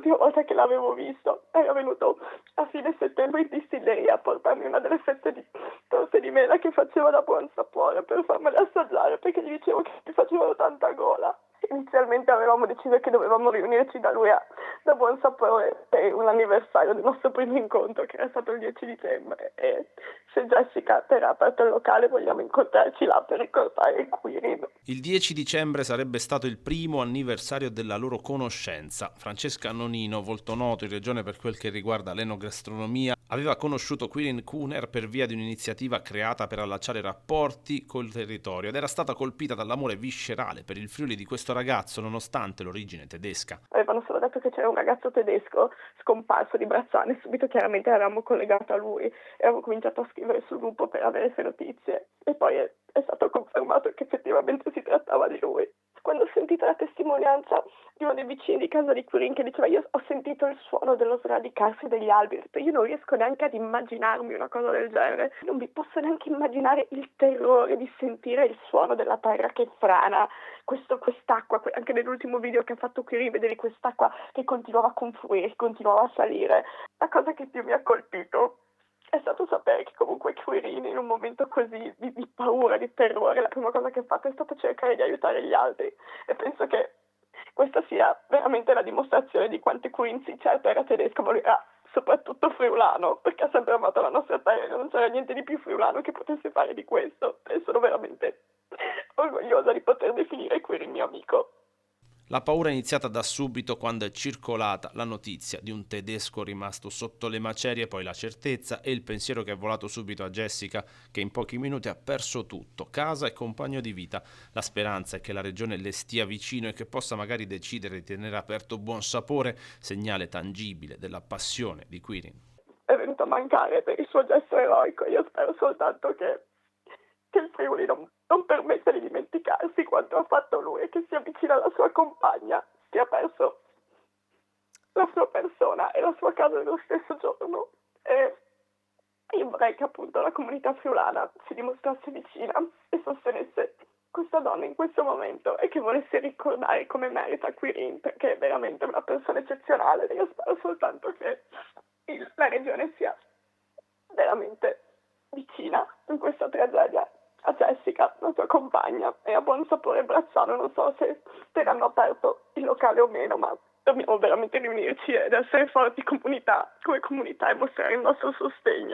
l'ultima volta che l'avevo visto era venuto a fine settembre in distilleria a portarmi una delle fette di torte di mela che faceva da buon sapore per farmele assaggiare, perché gli dicevo che mi facevano tanta gola. Inizialmente avevamo deciso che dovevamo riunirci da buon sapore per un anniversario del nostro primo incontro, che era stato il 10 dicembre, e se Jessica terrà aperto il locale vogliamo incontrarci là per ricordare il Quirin. Il 10 dicembre sarebbe stato il primo anniversario della loro conoscenza. Francesca Nonino, volto noto in regione per quel che riguarda l'enogastronomia, aveva conosciuto Quirin Kuhner per via di un'iniziativa creata per allacciare rapporti col territorio ed era stata colpita dall'amore viscerale per il Friuli di questo ragazzo nonostante l'origine tedesca. Avevano solo detto che c'era un ragazzo tedesco scomparso di Brazzano e subito chiaramente l'avevamo collegato a lui e avevo cominciato a scrivere sul gruppo per avere le notizie e poi è stato confermato che effettivamente si trattava di lui. Quando ho sentito la testimonianza di uno dei vicini di casa di Quirin che diceva io ho sentito il suono dello sradicarsi degli alberi, ho detto, io non riesco neanche ad immaginarmi una cosa del genere, non mi posso neanche immaginare il terrore di sentire il suono della terra che frana, quest'acqua, anche nell'ultimo video che ha fatto Quirin vedevi quest'acqua che continuava a confluire, continuava a salire. La cosa che più mi ha colpito è stato sapere che comunque Quirin in un momento così di paura, di terrore, la prima cosa che ha fatto è stato cercare di aiutare gli altri e penso che questa sia veramente la dimostrazione di quanto Quirin sì, certo era tedesco, ma lui era soprattutto friulano, perché ha sempre amato la nostra terra, non c'era niente di più friulano che potesse fare di questo e sono veramente orgogliosa di poter definire Quirin mio amico. La paura è iniziata da subito quando è circolata la notizia di un tedesco rimasto sotto le macerie, poi la certezza e il pensiero che è volato subito a Jessica, che in pochi minuti ha perso tutto, casa e compagno di vita. La speranza è che la regione le stia vicino e che possa magari decidere di tenere aperto buon sapore, segnale tangibile della passione di Quirin. È venuto a mancare per il suo gesto eroico, io spero soltanto che il Friuli non permetta di dimenticarsi quanto ha fatto lui e che si avvicina alla sua compagna, che ha perso la sua persona e la sua casa nello stesso giorno. E io vorrei che appunto la comunità friulana si dimostrasse vicina e sostenesse questa donna in questo momento e che volesse ricordare come merita Quirin, perché è veramente una persona eccezionale e io spero soltanto che la regione sia veramente vicina in questa tragedia a Jessica, la sua compagna, e a buon sapore Brazzano. Non so se terranno aperto il locale o meno, ma dobbiamo veramente riunirci ed essere forti come comunità e mostrare il nostro sostegno.